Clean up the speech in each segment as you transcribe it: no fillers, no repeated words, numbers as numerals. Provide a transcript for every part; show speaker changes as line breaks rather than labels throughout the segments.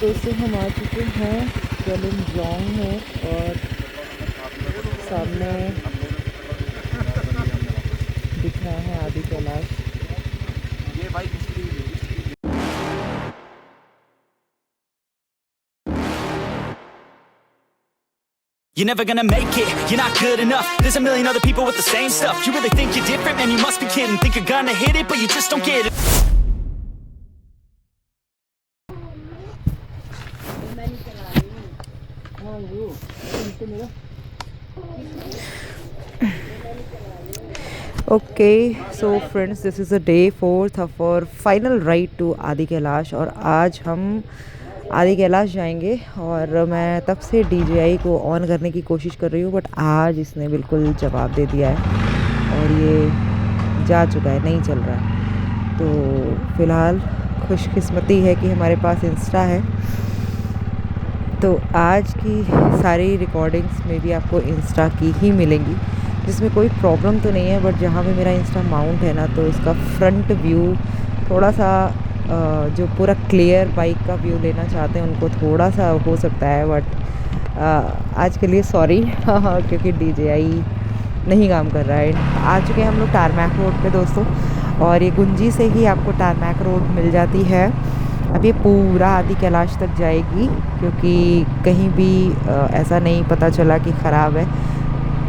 दोस्तों हम आ चुके हैं केलिंगजोंग में और सामने दिख रहा है आदि Kailash.
You're never gonna make it, you're not good enough. There's a million other people with the same stuff. You really think you're different? Man, you must be kidding. Think you're gonna hit it, but you just don't get it.
Okay, so friends, this is the day 4th of our final ride to आदि कैलाश और आज हम आदि कैलाश जाएंगे। और मैं तब से DJI को ऑन करने की कोशिश कर रही हूँ बट आज इसने बिल्कुल जवाब दे दिया है और ये जा चुका है, नहीं चल रहा है। तो फ़िलहाल खुशकिस्मती है कि हमारे पास इंस्टा है, तो आज की सारी रिकॉर्डिंग्स में भी आपको इंस्टा की ही मिलेंगी, जिसमें कोई प्रॉब्लम तो नहीं है। बट जहाँ पे मेरा इंस्टा माउंट है ना, तो इसका फ्रंट व्यू थोड़ा सा जो पूरा क्लियर बाइक का व्यू लेना चाहते हैं उनको थोड़ा सा हो सकता है, बट आज के लिए सॉरी क्योंकि DJI नहीं काम कर रहा है। आ चुके हैं हम लोग टारमैक रोड पे दोस्तों, और ये गुंजी से ही आपको टारमैक रोड मिल जाती है। अब ये पूरा आदि कैलाश तक जाएगी क्योंकि कहीं भी ऐसा नहीं पता चला कि ख़राब है।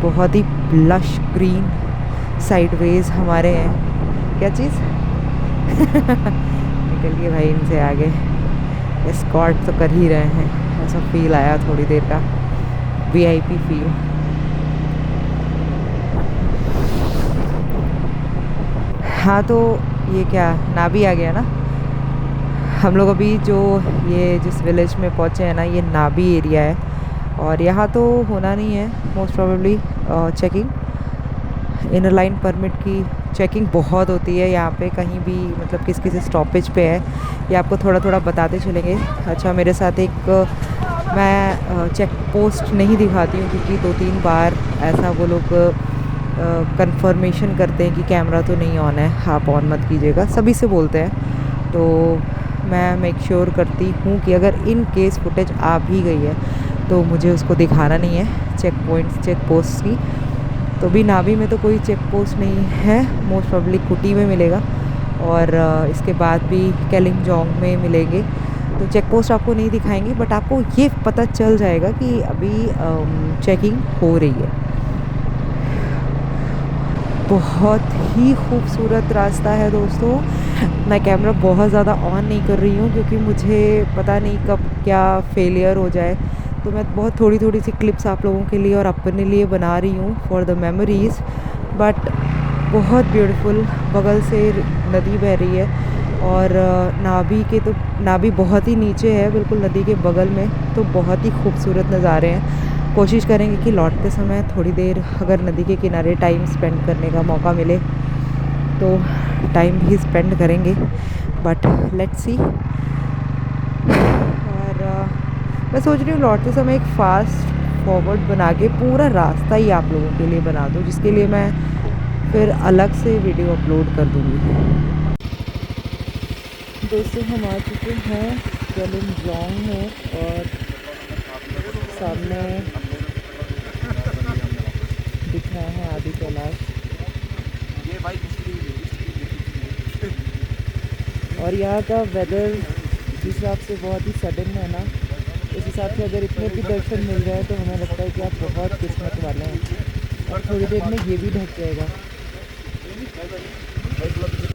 बहुत ही लश ग्रीन साइडवेज हमारे हैं। क्या चीज़ निकल गए भाई इनसे आगे, एस्कॉर्ट तो कर ही रहे हैं। ऐसा फील आया थोड़ी देर का VIP फील। हाँ तो ये क्या नाभी आ गया ना। हम लोग अभी जो ये जिस विलेज में पहुँचे हैं ना, ये नाभी एरिया है और यहाँ तो होना नहीं है most probably checking. Inner line permit की चेकिंग बहुत होती है यहाँ पे, कहीं भी मतलब किस किस स्टॉपेज पे है ये आपको थोड़ा थोड़ा बताते चलेंगे। अच्छा, मेरे साथ एक मैं चेक पोस्ट नहीं दिखाती हूँ क्योंकि 2-3 बार ऐसा वो लोग कंफर्मेशन करते हैं कि कैमरा तो नहीं ऑन है, आप ऑन मत कीजिएगा, सभी से बोलते हैं। तो मैं मेक श्योर करती हूँ कि अगर इन केस फुटेज आ भी गई है तो मुझे उसको दिखाना नहीं है चेक पोस्ट की। तो भी नाभी में तो कोई चेक पोस्ट नहीं है, मोस्ट प्रोबेबली कुटी में मिलेगा और इसके बाद भी केलिंगजोंग में मिलेंगे। तो चेक पोस्ट आपको नहीं दिखाएंगे बट आपको ये पता चल जाएगा कि अभी चेकिंग हो रही है। बहुत ही खूबसूरत रास्ता है दोस्तों। मैं कैमरा बहुत ज़्यादा ऑन नहीं कर रही हूँ क्योंकि मुझे पता नहीं कब क्या फेलियर हो जाए, तो मैं बहुत थोड़ी थोड़ी सी क्लिप्स आप लोगों के लिए और अपने लिए बना रही हूँ फॉर द मेमोरीज़। बट बहुत ब्यूटीफुल, बगल से नदी बह रही है और नाभी बहुत ही नीचे है बिल्कुल नदी के बगल में, तो बहुत ही खूबसूरत नज़ारे हैं। कोशिश करेंगे कि लौटते समय थोड़ी देर अगर नदी के किनारे टाइम स्पेंड करने का मौका मिले तो टाइम भी स्पेंड करेंगे, बट लेट्स सी। और मैं सोच रही हूँ लौटते समय एक फास्ट फॉरवर्ड बना के पूरा रास्ता ही आप लोगों के लिए बना दूँ, जिसके लिए मैं फिर अलग से वीडियो अपलोड कर दूँगी। दोस्तों हम आ चुके हैं केलिंगजोंग में और सामने दिख रहा है आदि कैलाश। और यहाँ का वेदर जिस हिसाब से बहुत ही सडन है ना, उस हिसाब से अगर इतने भी दर्शन मिल जाए तो हमें लगता है कि आप बहुत किस्मत वाले हैं। और थोड़ी देर में ये भी ढक जाएगा।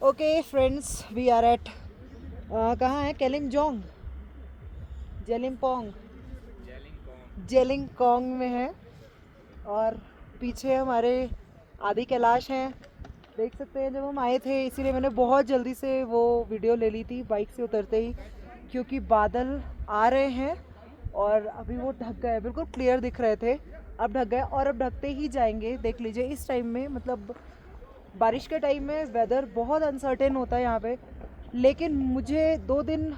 Okay friends, we are at कहाँ है केलिंगजोंग, जेलिंगकोंग में है और पीछे हमारे आदि कैलाश हैं। देख सकते हैं जब हम आए थे इसीलिए मैंने बहुत जल्दी से वो वीडियो ले ली थी बाइक से उतरते ही, क्योंकि बादल आ रहे हैं और अभी वो ढक गए, बिल्कुल क्लियर दिख रहे थे, अब ढक गए और अब ढकते ही जाएंगे। देख लीजिए इस टाइम में, मतलब बारिश के टाइम में वेदर बहुत अनसर्टेन होता है यहाँ पे, लेकिन मुझे 2 दिन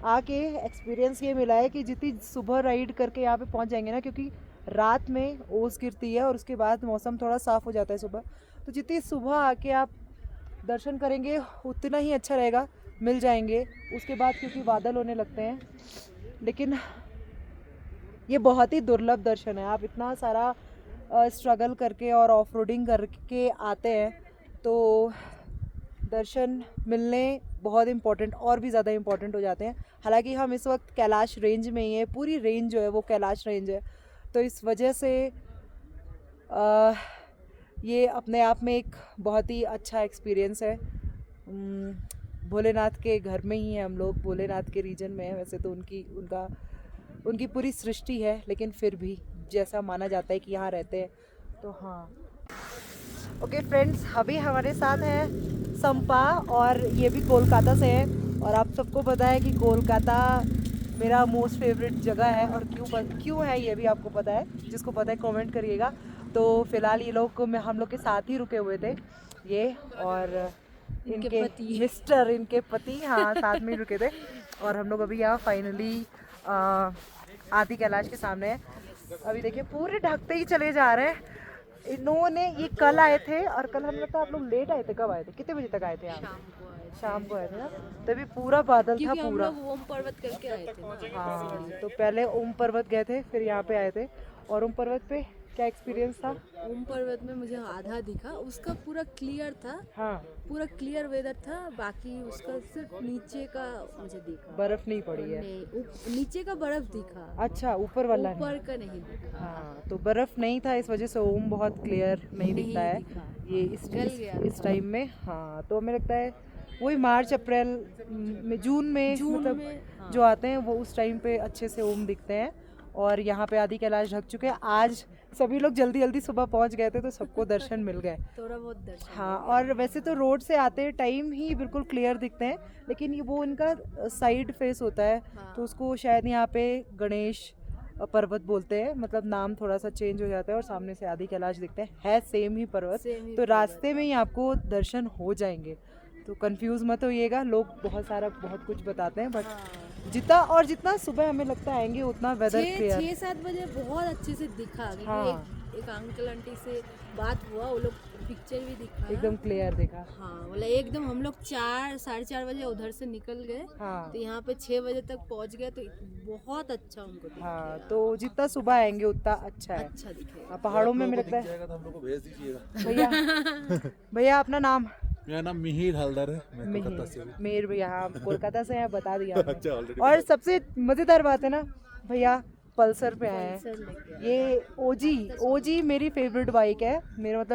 आके एक्सपीरियंस ये मिला है कि जितनी सुबह राइड करके यहाँ पे पहुँच जाएंगे ना, क्योंकि रात में ओस गिरती है और उसके बाद मौसम थोड़ा साफ़ हो जाता है सुबह, तो जितनी सुबह आके आप दर्शन करेंगे उतना ही अच्छा रहेगा, मिल जाएंगे उसके बाद, क्योंकि बादल होने लगते हैं। लेकिन ये बहुत ही दुर्लभ दर्शन है। आप इतना सारा स्ट्रगल करके और ऑफ रोडिंग करके आते हैं तो दर्शन मिलने बहुत इम्पोर्टेंट और भी ज़्यादा इम्पोर्टेंट हो जाते हैं। हालांकि हम इस वक्त कैलाश रेंज में ही है, पूरी रेंज जो है वो कैलाश रेंज है, तो इस वजह से ये अपने आप में एक बहुत ही अच्छा एक्सपीरियंस है। भोलेनाथ के घर में ही है हम लोग, भोलेनाथ के रीजन में है। वैसे तो उनकी पूरी सृष्टि है, लेकिन फिर भी जैसा माना जाता है कि यहाँ रहते हैं तो हाँ। ओके फ्रेंड्स, अभी हमारे साथ है संपा और ये भी कोलकाता से है। और आप सबको पता है कि कोलकाता मेरा मोस्ट फेवरेट जगह है, और क्यों है ये भी आपको पता है। जिसको पता है कमेंट करिएगा। तो फिलहाल ये लोग हम लोग के साथ ही रुके हुए थे, ये और इनके पति हाँ साथ में ही रुके थे। और हम लोग अभी यहाँ फाइनली आदि कैलाश के सामने है। अभी देखिए पूरे ढकते ही चले जा रहे हैं। इन्होंने ये कल आए थे, और कल हम लोग आप लोग लेट आए थे। कब आए थे, कितने बजे तक आए थे? शाम को आए थे ना, तभी पूरा बादल था पूरा।
हम लोग ओम पर्वत करके आए थे।
हाँ, तो पहले ओम पर्वत गए थे, फिर यहाँ पे आए थे। और ओम पर्वत पे क्या एक्सपीरियंस था?
ओम पर्वत में मुझे आधा दिखा, उसका पूरा क्लियर था।
हाँ,
पूरा क्लियर वेदर था। बाकी उसका सिर्फ नीचे का मुझे दिखा,
बर्फ नहीं पड़ी है।
नहीं, नीचे का बर्फ दिखा।
अच्छा, ऊपर वाला नहीं?
ऊपर का नहीं दिखा।
हाँ, तो बर्फ नहीं था, इस वजह से ओम बहुत क्लियर नहीं दिखता है ये इस टाइम में। हाँ, तो हमें लगता है वही मार्च अप्रैल में, जून में मतलब
हाँ।
जो आते हैं वो उस टाइम पे अच्छे से ओम दिखते हैं। और यहाँ पे आदि कैलाश ढक चुके हैं। आज सभी लोग जल्दी जल्दी सुबह पहुँच गए थे, तो सबको दर्शन मिल गए।
थोड़ा बहुत दर्शन।
हाँ, और वैसे तो रोड से आते टाइम ही बिल्कुल क्लियर दिखते हैं, लेकिन ये वो इनका साइड फेस होता है।
हाँ।
तो उसको शायद यहाँ पे गणेश पर्वत बोलते हैं, मतलब नाम थोड़ा सा चेंज हो जाता है। और सामने से आदि कैलाश दिखते हैं, है सेम ही पर्वत। तो रास्ते में ही आपको दर्शन हो जाएंगे, तो कंफ्यूज मत होइएगा। लोग बहुत कुछ बताते हैं, बट जितना सुबह हमें लगता है आएंगे उतना वेदर क्लियर।
6-7 बजे बहुत अच्छे से दिखा।
हाँ।
एक अंकल आंटी से बात हुआ, वो लोग पिक्चर भी दिखा
एकदम क्लियर दिखा।
हाँ, बोला एकदम। हम लोग 4-4:30 बजे उधर से निकल गए।
हाँ,
तो यहाँ पे 6 बजे तक पहुँच गए, तो बहुत अच्छा उनको दिखा।
हाँ, तो जितना सुबह आएंगे उतना अच्छा है।
अच्छा दिखेगा।
पहाड़ों में लगता है।
तो हम लोग को भेज दीजिएगा।
भैया अपना नाम?
मेरा नाम मिहिर हलदर है, मैं कोलकाता से हूँ।
मेर भैया, हाँ कोलकाता से हैं, बता दिया आपने।
अच्छा, already
और सबसे मजेदार बात है ना भैया, पल्सर पे आए हैं।
सर लेके आए।
ये ओजी मेरी फेवरेट बाइक है।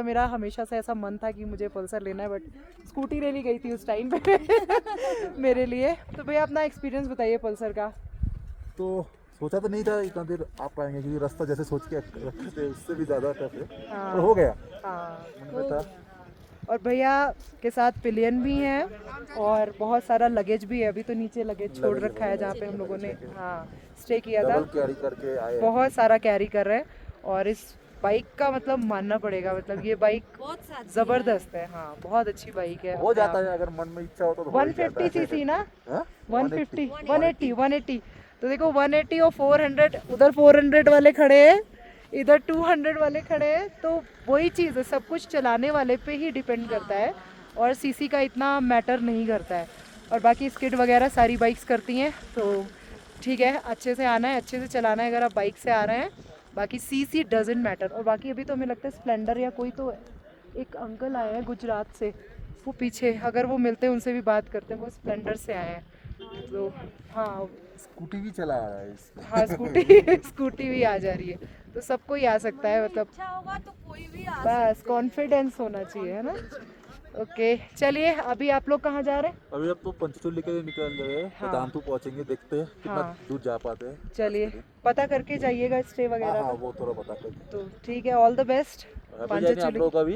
मेरा हमेशा से ऐसा मन था कि मुझे पल्सर लेना है, बट स्कूटी लेनी गई थी उस टाइम पे मेरे लिए। तो भैया अपना एक्सपीरियंस बताइए पल्सर का।
तो सोचा तो नहीं था इतना देर आप पाएंगे, क्योंकि रास्ता जैसे सोच के रखे थे उससे भी ज़्यादा टफ है।
हाँ।
तो हो गया,
हाँ,
मन में था।
और भैया के साथ पिलियन भी हैं और बहुत सारा लगेज भी है। अभी तो नीचे लगेज छोड़ रखा है जहाँ पे हम लोगों ने स्टे किया था।
डबल कैरी करके आए।
बहुत सारा कैरी कर रहे हैं। और इस बाइक का मतलब मानना पड़ेगा, मतलब ये बाइक
बहुत साथ
जबरदस्त है। हाँ, बहुत अच्छी बाइक है।
हो जाता है अगर मन में इच्छा हो तो हो ही जाता
150
है।
सीसी ना?
हाँ?
180। तो देखो 180 और 400, उधर 400 वाले खड़े हैं, इधर 200 वाले खड़े हैं। तो वही चीज़ है, सब कुछ चलाने वाले पे ही डिपेंड करता है, और सीसी का इतना मैटर नहीं करता है। और बाकी स्किड वगैरह सारी बाइक्स करती हैं, तो ठीक है, अच्छे से आना है, अच्छे से चलाना है अगर आप बाइक से आ रहे हैं। बाकी सीसी डजंट मैटर। और बाकी अभी तो हमें लगता है स्प्लेंडर या कोई तो एक अंकल आए हैं गुजरात से, वो पीछे, अगर वो मिलते हैं उनसे भी बात करते हैं, वो स्प्लेंडर से आए हैं। तो हाँ,
स्कूटी भी चला रहा है इसमें।
हाँ स्कूटी भी आ जा रही है, तो सबको ही आ सकता है, मतलब
अच्छा होगा तो कोई भी आ
बस कॉन्फिडेंस होना चाहिए, है ना। ओके, चलिए अभी आप लोग कहाँ जा रहे हैं?
अभी अब तो पंचतुल लेकर निकल रहे हैं।
हाँ।
दांतू पहुंचेंगे, देखते हैं कितना
हाँ।
दूर जा पाते हैं।
चलिए पता करके जाइएगा स्टे
हाँ
वगैरह
हाँ,
का।
वो थोड़ा पता कर।
तो ठीक है, ऑल द बेस्ट।
आप लोगों का भी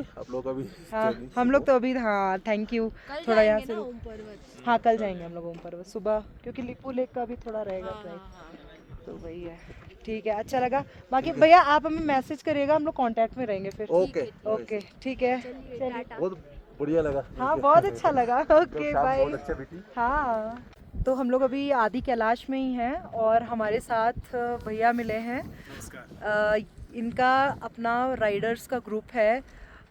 हाँ,
journey
हम लोग तो अभी, हाँ थैंक यू, थोड़ा यहाँ से।
ओम पर्वत।
हाँ, कल जाएंगे हम लोग ओम पर्वत सुबह, क्योंकि लिपू लेक का भी थोड़ा रहेगा ट्रैक, तो वही है। ठीक है, अच्छा लगा। बाकी भैया आप हमें मैसेज करिएगा, हम लोग कांटेक्ट में रहेंगे फिर।
ओके
ओके, ठीक है, चलिए।
बहुत बढ़िया लगा।
हाँ, बहुत अच्छा लगा। ओके,
शाम
बाय।
बहुत अच्छा बीती।
हाँ, तो हम लोग अभी आदि कैलाश में ही हैं, और हमारे साथ भैया मिले हैं। इनका अपना राइडर्स का ग्रुप है,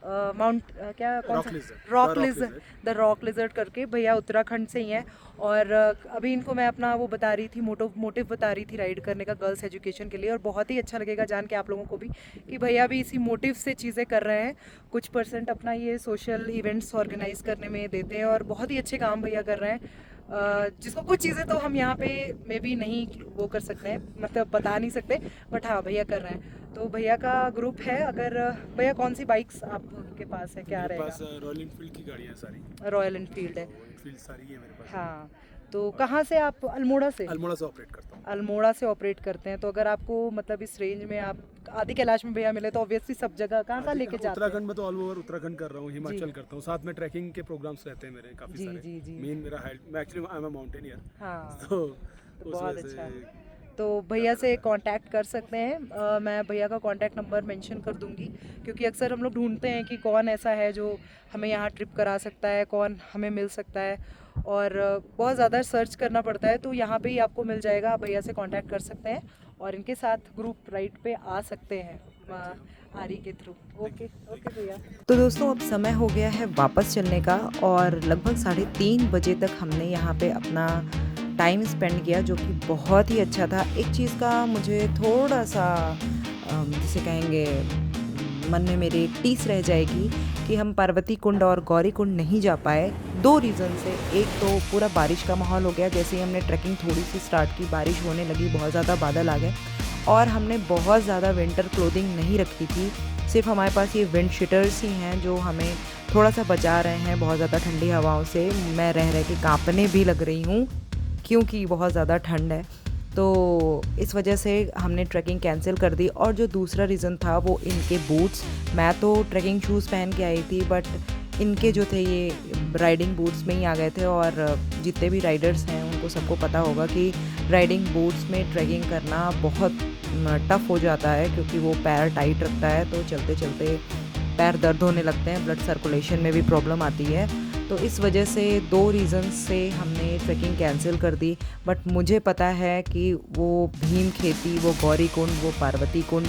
माउंट क्या कौन
रॉक
सा
lizard,
rock lizard, the rock lizard करके। भैया उत्तराखंड से ही हैं और अभी इनको मैं अपना वो बता रही थी, मोटिव बता रही थी राइड करने का गर्ल्स एजुकेशन के लिए। और बहुत ही अच्छा लगेगा जान के आप लोगों को भी कि भैया भी इसी मोटिव से चीज़ें कर रहे हैं। कुछ परसेंट अपना ये सोशल इवेंट्स ऑर्गेनाइज करने में देते हैं और बहुत ही अच्छे काम भैया कर रहे हैं। जिसको कुछ चीज़ें तो हम यहाँ पे मे भी नहीं वो कर सकते हैं, मतलब बता नहीं सकते, बट हाँ भैया कर रहे हैं। तो भैया का ग्रुप है। अगर भैया कौन सी बाइक्स आपके पास है, क्या
मेरे पास
रहेगा?
रॉयल इनफील्ड की गाड़ियाँ सारी,
रॉयल इनफील्ड है।
इनफील्ड सारी है मेरे पास।
हाँ, तो कहाँ से आप? अल्मोड़ा से?
अल्मोड़ा से ऑपरेट करता हूँ।
अल्मोड़ा से ऑपरेट करते हैं। तो अगर आपको मतलब इस रेंज में आप आदि कैलाश में भैया मिले तो ऑब्वियसली सब जगह कहाँ कहाँ लेके जाते हैं?
उत्तराखंड में तो ऑल ओवर उत्तराखंड कर रहा हूँ, हिमाचल करता हूँ, साथ में ट्रैकिंग के प्रोग्राम्स रहते हैं मेरे काफ़ी
जी,
सारे।
जी, जी।
मेन मेरा हाइट, मैं actually I am a mountaineer,
हाँ,
तो
तो
उस
बहुत
वजह
अच्छा।
से
तो भैया से कांटेक्ट कर सकते हैं। मैं भैया का कांटेक्ट नंबर मेंशन कर दूंगी, क्योंकि अक्सर हम लोग ढूंढते हैं कि कौन ऐसा है जो हमें यहाँ ट्रिप करा सकता है, कौन हमें मिल सकता है, और बहुत ज़्यादा सर्च करना पड़ता है। तो यहाँ पे ही आपको मिल जाएगा, आप भैया से कांटेक्ट कर सकते हैं और इनके साथ ग्रुप राइड पे आ सकते हैं आरी के थ्रू। ओके ओके भैया। तो दोस्तों अब समय हो गया है वापस चलने का और लगभग 3:30 बजे तक हमने यहाँ पे अपना टाइम स्पेंड किया, जो कि बहुत ही अच्छा था। एक चीज़ का मुझे थोड़ा सा जिसे कहेंगे मन में मेरे टीस रह जाएगी कि हम पार्वती कुंड और गौरी कुंड नहीं जा पाए, 2 रीज़न से। एक तो पूरा बारिश का माहौल हो गया, जैसे ही हमने ट्रैकिंग थोड़ी सी स्टार्ट की बारिश होने लगी, बहुत ज़्यादा बादल आ गए और हमने बहुत ज़्यादा विंटर क्लोथिंग नहीं रखी थी। सिर्फ हमारे पास ये विंड शीटर्स ही हैं जो हमें थोड़ा सा बचा रहे हैं बहुत ज़्यादा ठंडी हवाओं से। मैं रह रह के कांपने भी लग रही हूँ क्योंकि बहुत ज़्यादा ठंड है। तो इस वजह से हमने ट्रैकिंग कैंसिल कर दी। और जो दूसरा रीज़न था वो इनके बूट्स। मैं तो ट्रैकिंग शूज़ पहन के आई थी, बट इनके जो थे ये राइडिंग बूट्स में ही आ गए थे। और जितने भी राइडर्स हैं उनको सबको पता होगा कि राइडिंग बूट्स में ट्रैकिंग करना बहुत टफ़ हो जाता है, क्योंकि वो पैर टाइट रखता है, तो चलते चलते पैर दर्द होने लगते हैं, ब्लड सर्कुलेशन में भी प्रॉब्लम आती है। तो इस वजह से 2 रीज़न्स से हमने ट्रैकिंग कैंसिल कर दी। बट मुझे पता है कि वो भीम खेती, वो गौरी कुंड, वो पार्वती कुंड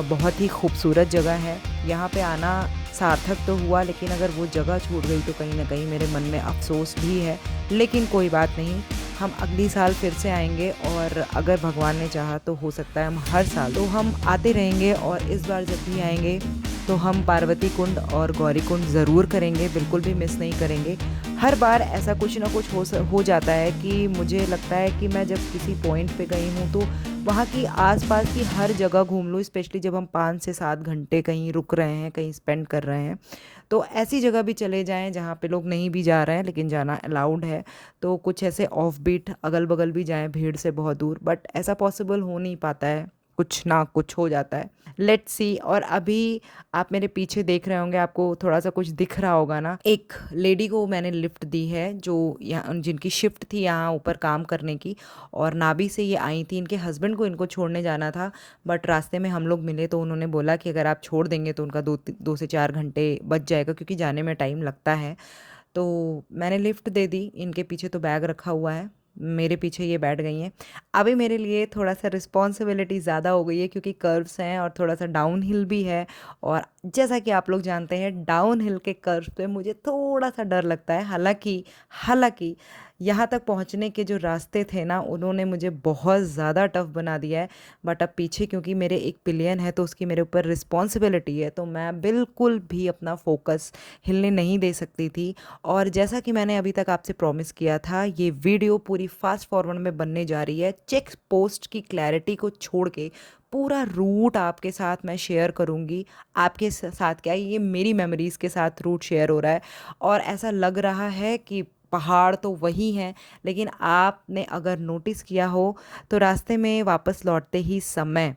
बहुत ही खूबसूरत जगह है। यहाँ पे आना सार्थक तो हुआ, लेकिन अगर वो जगह छूट गई तो कहीं ना कहीं मेरे मन में अफसोस भी है। लेकिन कोई बात नहीं, हम अगली साल फिर से आएंगे और अगर भगवान ने चाहा तो हो सकता है हम हर साल तो हम आते रहेंगे। और इस बार जब भी आएंगे तो हम पार्वती कुंड और गौरी कुंड ज़रूर करेंगे, बिल्कुल भी मिस नहीं करेंगे। हर बार ऐसा कुछ ना कुछ हो जाता है कि मुझे लगता है कि मैं जब किसी पॉइंट पे गई हूँ तो वहाँ की आसपास की हर जगह घूम लूँ, स्पेशली जब हम 5 से 7 घंटे कहीं रुक रहे हैं, कहीं स्पेंड कर रहे हैं, तो ऐसी जगह भी चले जाएं जहाँ पे लोग नहीं भी जा रहे हैं लेकिन जाना अलाउड है। तो कुछ ऐसे ऑफ बीट अगल बगल भी जाएं, भीड़ से बहुत दूर, बट ऐसा पॉसिबल हो नहीं पाता है, कुछ ना कुछ हो जाता है। Let's see. और अभी आप मेरे पीछे देख रहे होंगे, आपको थोड़ा सा कुछ दिख रहा होगा ना, एक लेडी को मैंने लिफ्ट दी है जो यहाँ जिनकी शिफ्ट थी यहाँ ऊपर काम करने की, और नाभी से ये आई थी। इनके हस्बैंड को इनको छोड़ने जाना था, बट रास्ते में हम लोग मिले तो उन्होंने बोला कि अगर आप छोड़ देंगे तो उनका 2 से 4 घंटे बच जाएगा, क्योंकि जाने में टाइम लगता है। तो मैंने लिफ्ट दे दी। इनके पीछे तो बैग रखा हुआ है, मेरे पीछे ये बैठ गई हैं। अभी मेरे लिए थोड़ा सा रिस्पॉन्सिबिलिटी ज़्यादा हो गई है, क्योंकि कर्व्स हैं और थोड़ा सा डाउन हिल भी है। और जैसा कि आप लोग जानते हैं, डाउन हिल के कर्व्स पे मुझे थोड़ा सा डर लगता है। हालांकि यहाँ तक पहुँचने के जो रास्ते थे ना, उन्होंने मुझे बहुत ज़्यादा टफ बना दिया है। बट अब पीछे क्योंकि मेरे एक पिलियन है तो उसकी मेरे ऊपर रिस्पॉन्सिबिलिटी है, तो मैं बिल्कुल भी अपना फोकस हिलने नहीं दे सकती थी। और जैसा कि मैंने अभी तक आपसे प्रॉमिस किया था, ये वीडियो पूरी फास्ट फॉरवर्ड में बनने जा रही है। चेक पोस्ट की क्लैरिटी को छोड़ के पूरा रूट आपके साथ मैं शेयर करूँगी। आपके साथ क्या, ये मेरी मेमोरीज़ के साथ रूट शेयर हो रहा है। और ऐसा लग रहा है कि पहाड़ तो वही हैं, लेकिन आपने अगर नोटिस किया हो तो रास्ते में वापस लौटते ही समय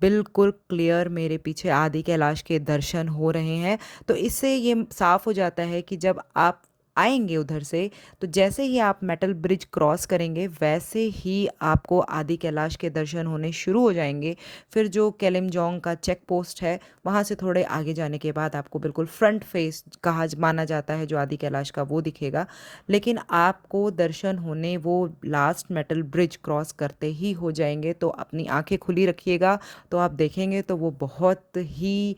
बिल्कुल क्लियर मेरे पीछे आदि कैलाश के दर्शन हो रहे हैं। तो इससे ये साफ़ हो जाता है कि जब आप आएंगे उधर से, तो जैसे ही आप मेटल ब्रिज क्रॉस करेंगे वैसे ही आपको आदि कैलाश के दर्शन होने शुरू हो जाएंगे। फिर जो केलिमजोंग का चेक पोस्ट है, वहाँ से थोड़े आगे जाने के बाद आपको बिल्कुल फ्रंट फेस कहा माना जाता है जो आदि कैलाश का, वो दिखेगा। लेकिन आपको दर्शन होने वो लास्ट मेटल ब्रिज क्रॉस करते ही हो जाएंगे। तो अपनी आंखें खुली रखिएगा, तो आप देखेंगे तो वो बहुत ही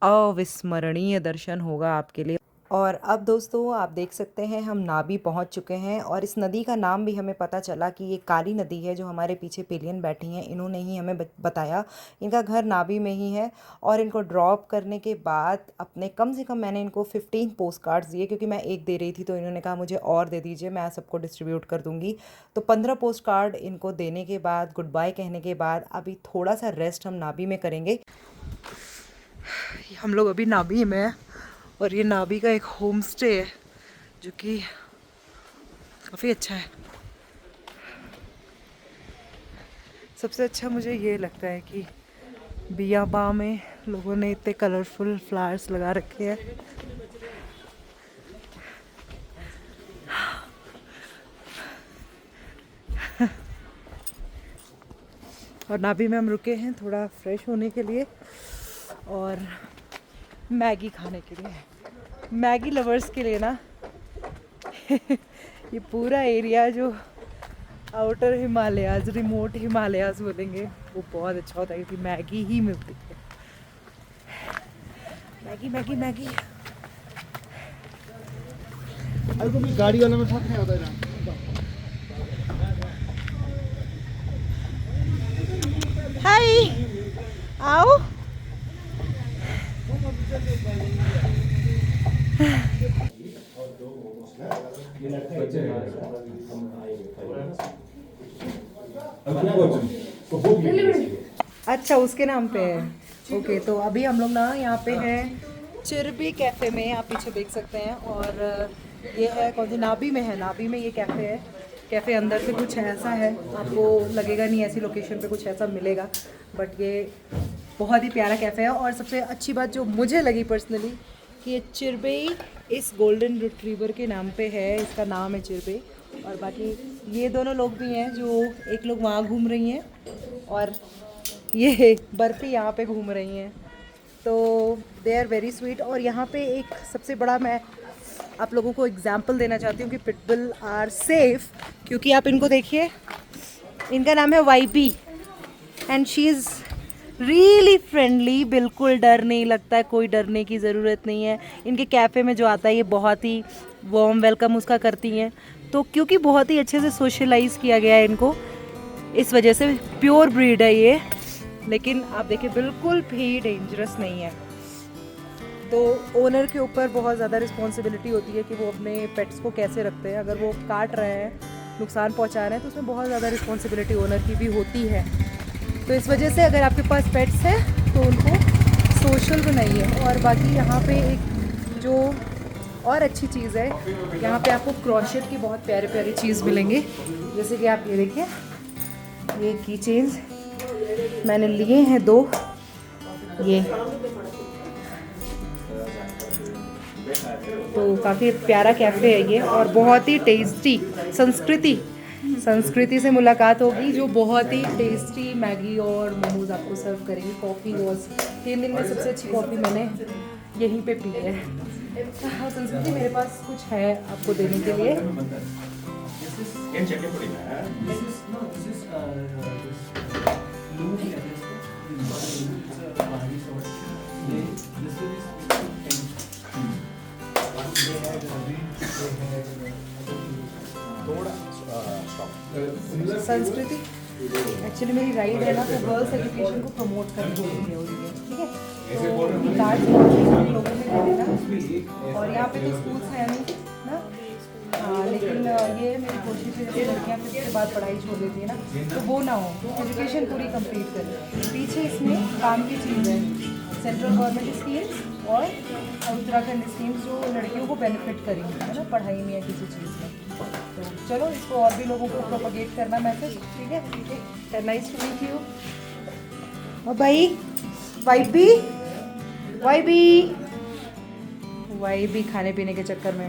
अविस्मरणीय दर्शन होगा आपके लिए। और अब दोस्तों आप देख सकते हैं हम नाभि पहुंच चुके हैं और इस नदी का नाम भी हमें पता चला कि ये काली नदी है। जो हमारे पीछे पिलियन बैठी हैं इन्होंने ही हमें बताया। इनका घर नाभि में ही है और इनको ड्रॉप करने के बाद अपने कम से कम मैंने इनको 15 पोस्ट कार्ड्स दिए, क्योंकि मैं एक दे रही थी तो इन्होंने कहा मुझे और दे दीजिए, मैं सबको डिस्ट्रीब्यूट कर दूँगी। तो 15 पोस्ट कार्ड इनको देने के बाद, गुड बाय कहने के बाद, अभी थोड़ा सा रेस्ट हम नाभि में करेंगे। हम लोग अभी नाभि में हैं और ये नाभि का एक होम स्टे है जो कि काफ़ी अच्छा है। सबसे अच्छा मुझे ये लगता है कि बियाबा में लोगों ने इतने कलरफुल फ्लावर्स लगा रखे हैं। और नाभि में हम रुके हैं थोड़ा फ्रेश होने के लिए और मैगी खाने के लिए। मैगी लवर्स के लिए ना ये पूरा एरिया जो आउटर हिमालयाज, रिमोट हिमालयाज बोलेंगे, वो बहुत अच्छा होता है क्योंकि मैगी ही मिलती है। Maggi Maggi Maggi.
गाड़ी वाले में साथ नहीं होता है।
हाय, आओ। अच्छा, उसके नाम पे है। ओके, तो अभी हम लोग ना यहाँ पे हैं चिरबी कैफ़े में, आप पीछे देख सकते हैं। और ये है कौन सी, नाभि में है। नाभि में ये कैफ़े है। कैफ़े अंदर से कुछ ऐसा है, आपको लगेगा नहीं ऐसी लोकेशन पे कुछ ऐसा मिलेगा, बट ये बहुत ही प्यारा कैफ़े है। और सबसे अच्छी बात जो मुझे लगी पर्सनली कि ये चिरबी इस गोल्डन रिट्रीवर के नाम पे है, इसका नाम है चिरबी। और बाकी ये दोनों लोग भी हैं, जो एक लोग वहाँ घूम रही हैं और ये बर्फ़ी यहाँ पे घूम रही हैं। तो दे आर वेरी स्वीट। और यहाँ पे एक सबसे बड़ा मैं आप लोगों को एग्जाम्पल देना चाहती हूँ कि पिटबुल आर सेफ, क्योंकि आप इनको देखिए, इनका नाम है YP and she is really friendly. बिल्कुल डर नहीं लगता है, कोई डरने की ज़रूरत नहीं है। इनके कैफ़े में जो आता है ये बहुत ही वार्म वेलकम उसका करती हैं। तो क्योंकि बहुत ही अच्छे से सोशलाइज़ किया गया है इनको, इस वजह से प्योर ब्रीड है ये। लेकिन आप देखिए बिल्कुल भी डेंजरस नहीं है। तो ओनर के ऊपर बहुत ज़्यादा रिस्पॉन्सिबिलिटी होती है कि वो अपने पेट्स को कैसे रखते हैं। अगर वो काट रहे हैं, नुकसान पहुंचा रहे हैं, तो उसमें बहुत ज़्यादा रिस्पॉन्सिबिलिटी ओनर की भी होती है। तो इस वजह से अगर आपके पास पेट्स हैं तो उनको सोशल बनाइए। और बाकी यहाँ पे एक जो और अच्छी चीज़ है, यहाँ पे आपको क्रोशेट की बहुत प्यारी प्यारी चीज़ मिलेंगी। जैसे कि आप ये देखिए, ये की चेन्स मैंने लिए हैं 2, ये तो काफ़ी प्यारा कैफ़े है ये और बहुत ही टेस्टी। संस्कृति से मुलाकात होगी जो बहुत ही टेस्टी मैगी और मोमोज आपको सर्व करेंगी। कॉफ़ी वॉज 3 दिन में सबसे अच्छी कॉफ़ी मैंने यहीं पे पी है। हाँ संस्कृति, मेरे पास कुछ है आपको देने के लिए। संस्कृति एक्चुअली मेरी राइड है ना, तो गर्ल्स एजुकेशन को प्रमोट करने के लिए हो रही है, ठीक है। तो कार्ड लोगों में दे देना। और यहाँ पे तो स्कूल्स हैं नहीं ना, हाँ, लेकिन ये मेरी कोशिश है जैसे लड़कियाँ फिर उसके बाद पढ़ाई छोड़ देती है ना, तो वो ना हो, एजुकेशन पूरी कंप्लीट करें। पीछे इसमें काम की चीज़ है, सेंट्रल गवर्नमेंट स्कीम्स और उत्तराखंड स्कीम्स जो लड़कियों को बेनिफिट करेंगी, है ना, पढ़ाई में या किसी चीज़ में। तो चलो इसको और भी लोगों को प्रोपगेट करना मैसेज, ठीक है। Nice to meet you. और भाई वाई भी खाने पीने के चक्कर में